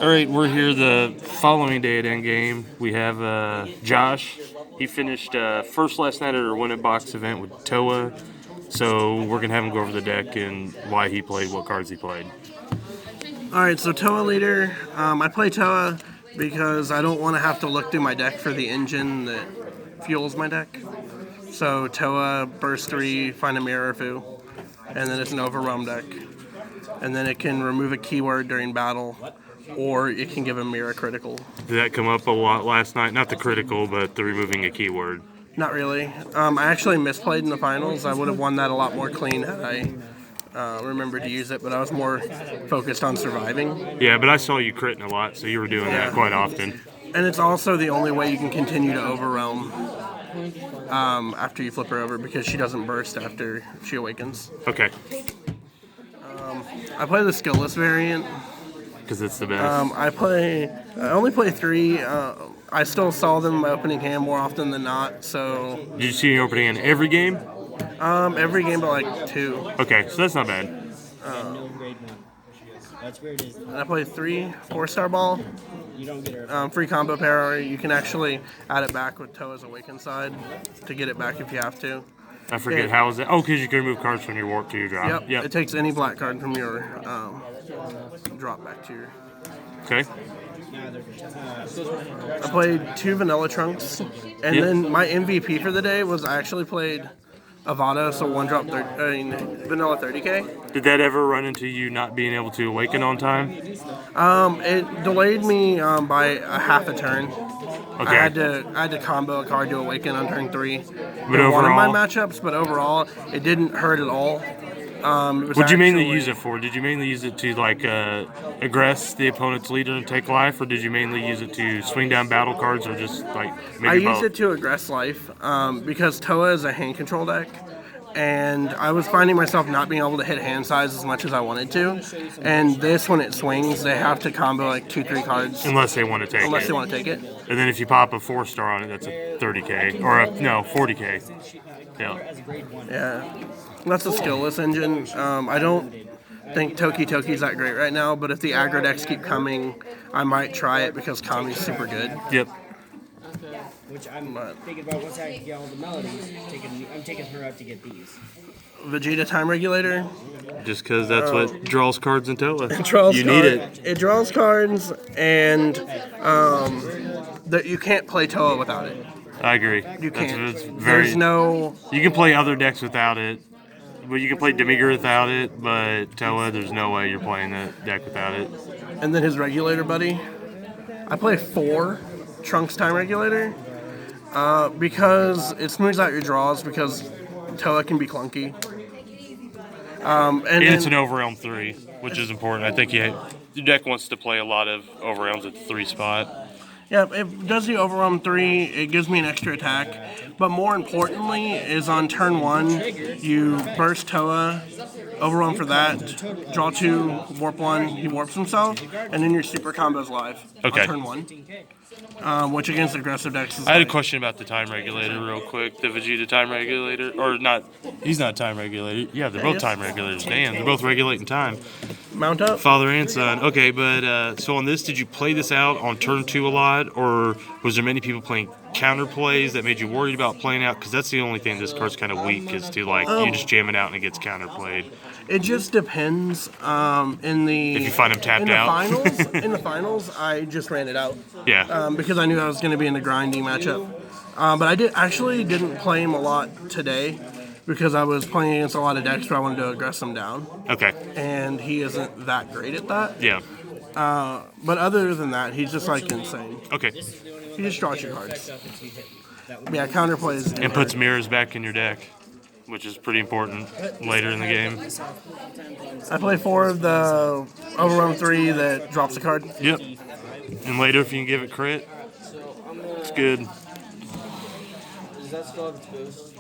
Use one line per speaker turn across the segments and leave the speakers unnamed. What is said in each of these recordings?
All right, we're here the following day at Endgame. We have Josh. He finished first last night at our Win It Box event with Towa. So we're going to have him go over the deck and why he played, what cards he played.
All right, so Towa leader. I play Towa because I don't want to have to look through my deck for the engine that fuels my deck. So Towa, burst 3, find a mirror foo, and then it's an overwhelm deck. And then it can remove a keyword during battle, or it can give a mirror critical.
Did that come up a lot last night? Not the critical, but the removing a keyword.
Not really. I actually misplayed in the finals. I would have won that a lot more clean had I remembered to use it, but I was more focused on surviving.
Yeah, but I saw you critting a lot, so you were doing that quite often.
And it's also the only way you can continue to overwhelm after you flip her over, because she doesn't burst after she awakens.
Okay.
I play the skillless variant.
Because it's the best.
I only play 3. I still saw them in my opening hand more often than not, so...
Did you see your opening in every game?
Every game but like 2.
Okay, so that's not bad.
And I play 3 4-star ball. Free combo pair. You can actually add it back with Towa's Awaken side to get it back if you have to.
I forget how is it. Oh, because you can remove cards from your warp to your drop.
Yep. It takes any black card from your drop back to your...
Okay.
I played 2 vanilla trunks, and then my MVP for the day was I actually played Avada, so vanilla 30k.
Did that ever run into you not being able to awaken on time?
It delayed me by a half a turn.
Okay.
I had to combo a card to awaken on turn 3.
But
in one of my
overall,
matchups, but overall, it didn't hurt at all.
what'd you mainly use it for? Did you mainly use it to like aggress the opponent's leader and take life, or did you mainly use it to swing down battle cards, or just like maybe
I
both?
used it to aggress life because Towa is a hand control deck, and I was finding myself not being able to hit hand size as much as I wanted to. And this, when it swings, they have to combo like 2-3 cards
Unless they want to take it.
unless they want to take it.
And then if you pop a 4-star on it, that's a 30k or 40k.
Yeah, that's a skillless engine. I don't think Toki's that great right now, but if the aggro decks keep coming, I might try it because Kami's super good.
Yep.
Which I'm thinking about once I get all the melodies. I'm taking her out to get these.
Vegeta time regulator.
Just because that's what draws cards in Towa.
You need it. It draws cards, and that you can't play Towa without it.
I agree.
You can't.
There's
no.
You can play other decks without it. But you can play Demigra without it, but Towa, there's no way you're playing that deck without it.
And then his regulator buddy. I play 4 Trunks time regulator because it smooths out your draws, because Towa can be clunky. And
it's an overwhelm 3, which is important. I think your deck wants to play a lot of overwhelms at the 3 spot.
Yeah, it does the overwhelm 3. It gives me an extra attack. But more importantly is on turn 1, you burst Towa, overwhelm for that, draw 2, warp 1, he warps himself, and then your super combo's live on turn 1. Which against aggressive decks is
I had a question about the time regulator real quick. The Vegeta time regulator, or not, he's not time regulator. Yeah, they're both time regulators. Damn, they're both regulating time.
Mount up.
Father and son. Okay, but so on this, did you play this out on turn 2 a lot, or was there many people playing counter plays that made you worried about playing out? Because that's the only thing this card's kind of weak, is to like you just jam it out and it gets counter played.
It just depends. If
you find him tapped out.
In the finals, I just ran it out.
Yeah.
Because I knew I was going to be in a grindy matchup. But I didn't play him a lot today because I was playing against a lot of decks where I wanted to aggress him down.
Okay.
And he isn't that great at that.
Yeah.
But other than that, he's just like insane.
Okay.
He just draws your cards. Yeah, counterplays.
And puts mirrors back in your deck, which is pretty important later in the game.
I play 4 of the overwhelm 3 that drops a card.
Yep. And later, if you can give it crit, it's good.
Does that still have its boost?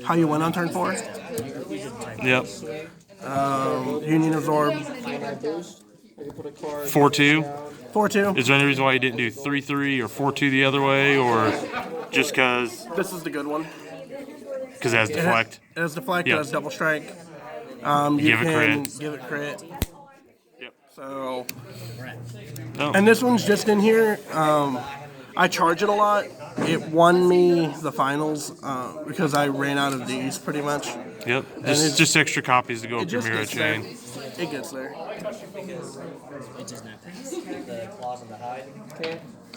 How you win on turn 4?
Yep.
Union Absorb.
4-2.
4-2.
Is there any reason why you didn't do 3-3 or 4-2 the other way, or just because?
This is the good one.
Because it has deflect.
It has deflect.
Yep.
It has double strike.
Give it crit.
Give it crit.
Yep.
So,
Oh.
and this one's just in here. I charge it a lot. It won me the finals because I ran out of these pretty much.
Yep. Just extra copies to go
It
up your
just
mirror
gets there.
chain.
It gets there.
It does not.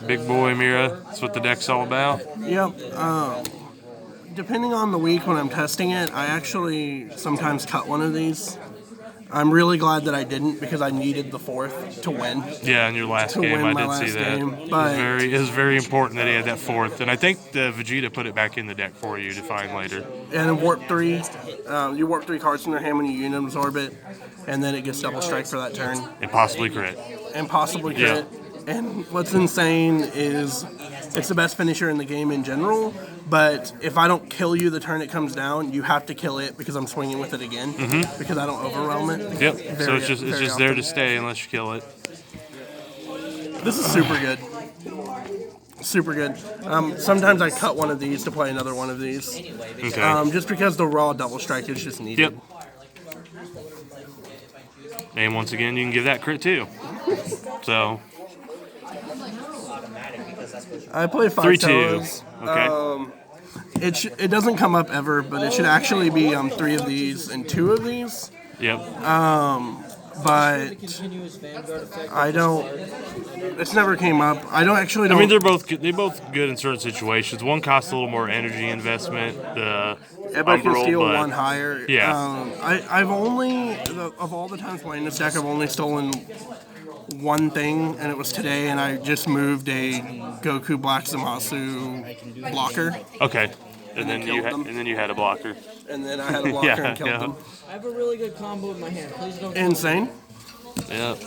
Big boy Mira. That's what the deck's all about.
Yep. Depending on the week when I'm testing it, I actually sometimes cut one of these. I'm really glad that I didn't because I needed the 4th to win.
Yeah, in your last
To
game,
win my
I did
last
see that.
game,
It
but-
was very important that he had that 4th, and I think the Vegeta put it back in the deck for you to find later.
And in Warp 3, you warp 3 cards from their hand when you unit absorb it, and then it gets double strike for that turn.
And possibly crit.
And possibly crit. And what's insane is it's the best finisher in the game in general, but if I don't kill you the turn it comes down, you have to kill it because I'm swinging with it again because I don't overwhelm it.
Yep. So
Very-
it's
very
just there to
often.
stay unless you kill it.
This is super good. Super good. Sometimes I cut one of these to play another one of these.
Okay.
Just because the raw double strike is just needed.
Yep. And once again, you can give that crit too. So
I play 5
3-2.
Towas.
Okay.
It doesn't come up ever, but it should actually be 3 of these and 2 of these.
Yep.
But I don't. It's never came up. I don't actually.
I mean, they're both good. They're both good in certain situations. One costs a little more energy investment. The
Everybody can
Umbral,
steal
but-
one higher.
Yeah.
I've only of all the times playing this deck, I've only stolen one thing, and it was today, and I just moved a Goku Black Zamasu blocker,
Okay. And then
killed them.
you had a blocker.
and then I had a blocker
Yeah,
and killed
yeah.
them.
I have a really good combo in my hand. Please don't.
Insane.
Yep.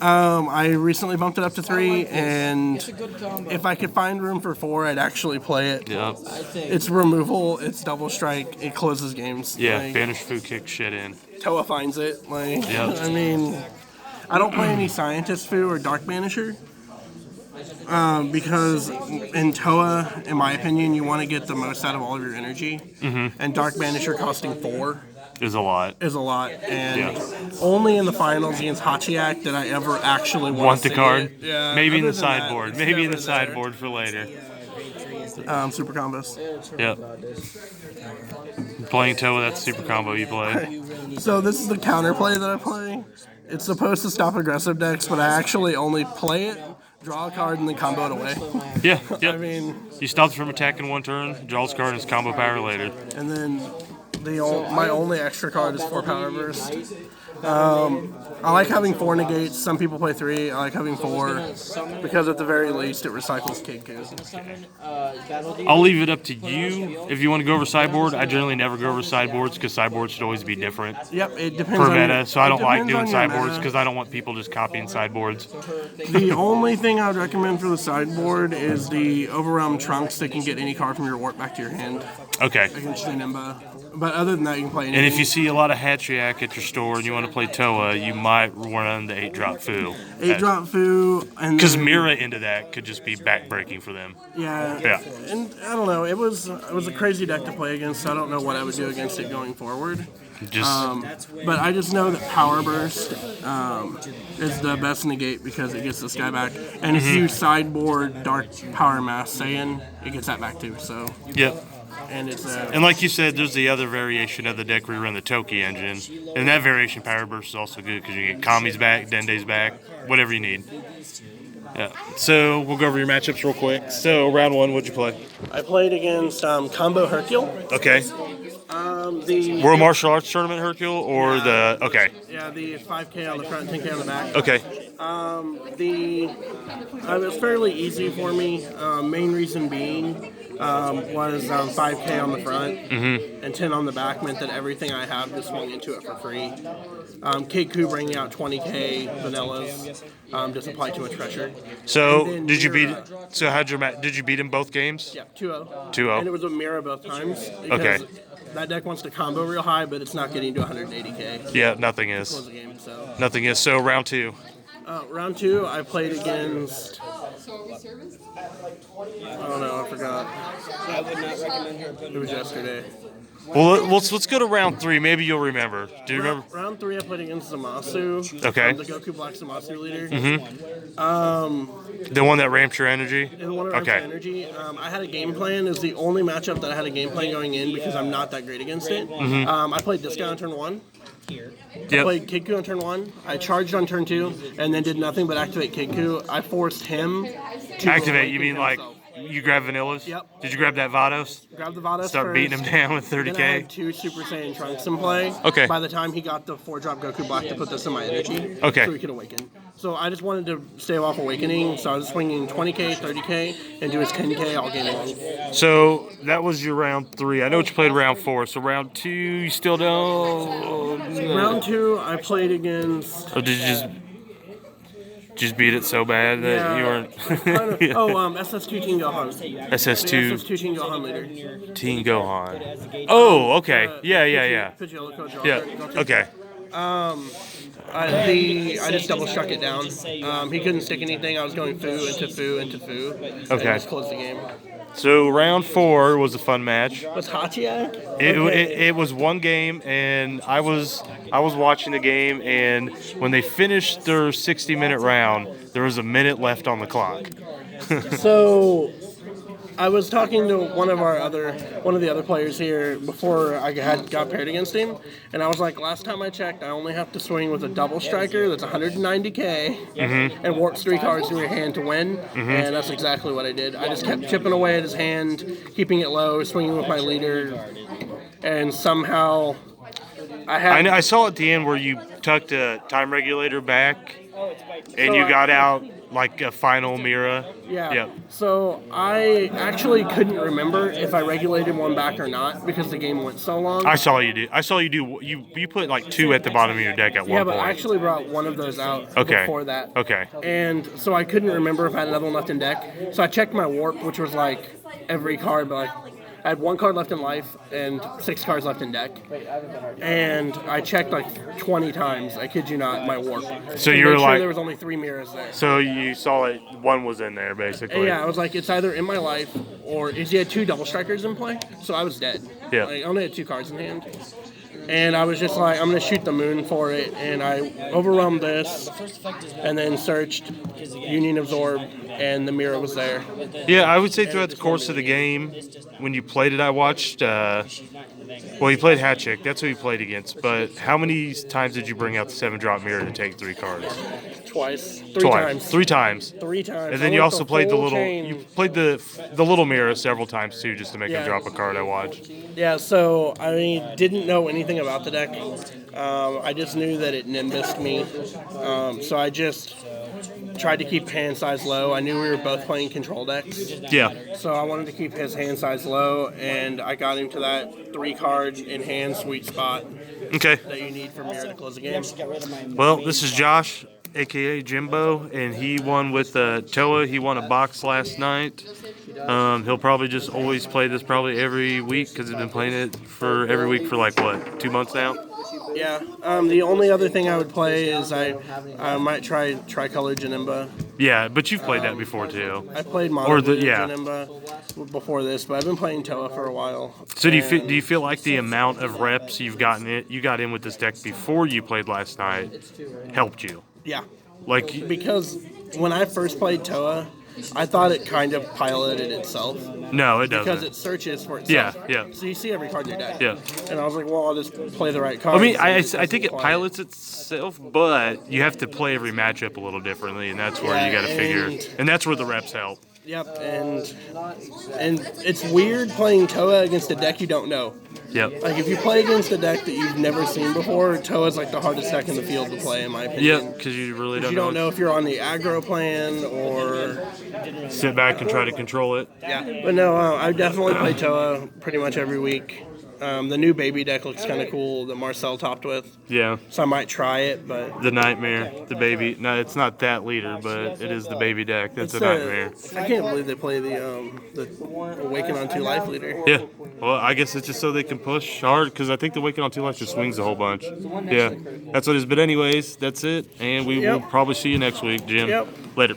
I recently bumped it up to 3, and
It's a good combo.
if I could find room for 4, I'd actually play it.
Yep.
I think.
It's removal, it's double strike, it closes games.
Yeah.
Like,
Banish food kick shit in.
Towa finds it. Like,
Yep.
I mean, I don't play any Scientist Foo or Dark Banisher. Because in Towa, in my opinion, you want to get the most out of all of your energy. And Dark Banisher costing 4
Is a lot.
is a lot. And
Yeah.
only in the finals against Hachiak did I ever actually
Want
to
the
see
card?
it. Yeah,
Maybe in
other
the
than that,
sideboard.
it's
Maybe in the
never there.
sideboard for later.
Super combos.
Yep. Playing Towa, that's super combo you play.
So this is the counterplay that I play. It's supposed to stop aggressive decks, but I actually only play it, draw a card, and then combo it away.
Yeah. Yep.
I mean,
You stopped from attacking one turn, draws card, and it's combo power later.
and then my only extra card is 4 Power Burst. I like having 4 negates. Some people play 3. I like having 4 because at the very least it recycles Kidku.
I'll leave it up to you if you want to go over sideboard. I generally never go over sideboards because sideboards should always be different
Yep, it depends
per
on your-
meta. So I
it
don't like
depends
doing
on your
sideboards
meta.
because I don't want people just copying sideboards.
The only thing I would recommend for the sideboard is the Overwhelm Trunks that can get any card from your warp back to your hand
Okay.
against your Nimba. But other than that, you can play
And
anything.
if you see a lot of Hatriak at your store and you want to play Towa, you might run the 8-drop Foo.
8-drop Foo, and
Because
then-
Mira into that could just be backbreaking for them.
Yeah.
Yeah.
And I don't know. It was a crazy deck to play against. So I don't know what I would do against it going forward.
Just
But I just know that Power Burst is the best negate because it gets this guy back. And if you sideboard Dark Power Mass Saiyan, it gets that back too. So,
yep.
and it's
And like you said, there's the other variation of the deck where you run the Toki engine. And that variation, Power Burst, is also good because you get Kami's back, Dende's back, whatever you need. Yeah. So we'll go over your matchups real quick. So round 1, what'd you play?
I played against Combo Hercule.
Okay.
The
World Martial Arts Tournament Hercule or the... Okay.
Yeah, the 5K on the front, 10K on the back.
Okay.
It was fairly easy for me. Main reason being was 5K on the front and 10 on the back meant that everything I have just swung into it for free. Keiku bringing out 20K vanillas just apply too much pressure.
So
And then
did you beat?
Mira.
So how'd your did you beat him both games?
Yeah, 2-0.
2-0.
And it was a mirror both times. Because
Okay.
That deck wants to combo real high, but it's not getting to 180K.
Yeah, nothing
Close
is.
the game, so.
Nothing is. So round 2.
Round 2, I played against. Oh no, I forgot.
I would not recommend her putting
It was yesterday.
Well, let's go to round 3. Maybe you'll remember. Do you remember?
Round 3, I played against Zamasu.
Okay.
The Goku Black Zamasu leader.
The one that ramped your energy?
The one around
Okay.
energy. I had a game plan. It's the only matchup that I had a game plan going in because I'm not that great against it. I played this guy on turn 1. I played Kidku on turn 1. I charged on turn 2, and then did nothing but activate Kidku. I forced him to
Activate, you mean like
himself.
you grab Vanillas?
Yep.
Did you grab that Vados?
Grab the Vados
Start
first.
beating him down with
Then I
30k?
had 2 Super Saiyan Trunks in play.
Okay.
By the time he got the 4-drop Goku Black to put this in my energy.
Okay.
So he could awaken. So I just wanted to stay off awakening. So I was swinging 20k, 30k, and do his 10k all game long.
So that was your round 3. I know you played round 4. So round 2, you still don't.
Round 2, I played against.
Or did you just beat it so bad that you weren't?
SS2 Teen Gohan.
SS2
SS2 Teen Gohan leader.
Teen Gohan. Oh, okay. Yeah.
Pidgeotto,
Yeah. Okay.
I just double struck it down. He couldn't stick anything. I was going foo into foo into foo. And
Okay.
just closed the game.
So round 4 was a fun match.
Was Hachiak?
It was one game, and I was watching the game, and when they finished their 60-minute round, there was a minute left on the clock.
So, I was talking to one of the other players here before I got paired against him, and I was like, last time I checked, I only have to swing with a double striker that's 190k, and warps 3 cards in your hand to win, and that's exactly what I did. I just kept chipping away at his hand, keeping it low, swinging with my leader, and somehow
I saw at the end where you tucked a time regulator back, and you got out like a final Mira.
Yeah.
Yep.
So I actually couldn't remember if I regulated one back or not because the game went so long.
I saw you do. You put like 2 at the bottom of your deck at one
Yeah,
point.
but I actually brought one of those out
Okay.
before that.
Okay.
And so I couldn't remember if I had another one left in deck. So I checked my warp, which was like every card, but like I had 1 card left in life and 6 cards left in deck. And I checked like 20 times. I kid you not, my warp.
So
to
you were
make sure
like,
there was only 3 mirrors there.
so you saw it. One was in there basically.
Yeah, I was like, it's either in my life or he had 2 double strikers in play, so I was dead.
Yeah.
Like, I only had 2 cards in hand. And I was just like, I'm going to shoot the moon for it. And I overwhelmed this and then searched Union Absorb, and the mirror was there.
Yeah, I would say throughout the course of the game, when you played it, I watched. Well, you played Hatchick. That's who you played against. But how many times did you bring out the 7-drop mirror to take 3 cards?
Twice. 3 times.
3 times.
3 times.
And then
I
you
went
also
the
played the
full
little.
chain.
You played the little mirror several times too, just to make him
Yeah.
drop a card. I watched.
Yeah, so I didn't know anything about the deck. I just knew that it nimbused me. So I just tried to keep hand size low. I knew we were both playing control decks.
Yeah.
So I wanted to keep his hand size low, and I got him to that 3 card in hand sweet spot
Okay.
that you need for Mirror to close the game.
Well, this is Josh, aka Jimbo, and he won with Towa. He won a box last night. He'll probably just always play this probably every week because he's been playing it for every week for like what, 2 months now.
Yeah. The only other thing I would play is I might try Tricolor Janemba.
Yeah, but you've played that before too.
I played Mono
Or the-
Blue
yeah.
Janemba before this, but I've been playing Towa for a while.
So do you feel like the amount of reps you got in with this deck before you played last night helped you?
Yeah.
Like,
Because when I first played Towa, I thought it kind of piloted itself.
no, it doesn't.
Because it searches for itself.
Yeah.
So you see every card in your deck.
Yeah.
And I was like, well, I'll just play the right card.
I mean, I think it pilots itself, but you have to play every matchup a little differently, and that's where you got to figure. And that's where the reps help.
Yep, and it's weird playing Towa against a deck you don't know.
Yep.
Like, if you play against a deck that you've never seen before, Towa's like the hardest deck in the field to play, in my opinion.
Yep, because you really
You don't know if you're on the aggro plan or...
sit back and try to control it.
Yeah, but no, I definitely play Towa pretty much every week. The new baby deck looks kind of cool that Marcel topped with,
Yeah.
so I might try it, but...
The nightmare, the baby. No, it's not that leader, but it is the baby deck. That's a nightmare.
I can't believe they play the Awaken on 2 life leader.
Yeah. Well, I guess it's just so they can push hard because I think the Waking on 2 Life just swings a whole bunch. Yeah. That's what it is. But anyways, that's it. And we will probably see you next week, Jim.
Yep.
Later.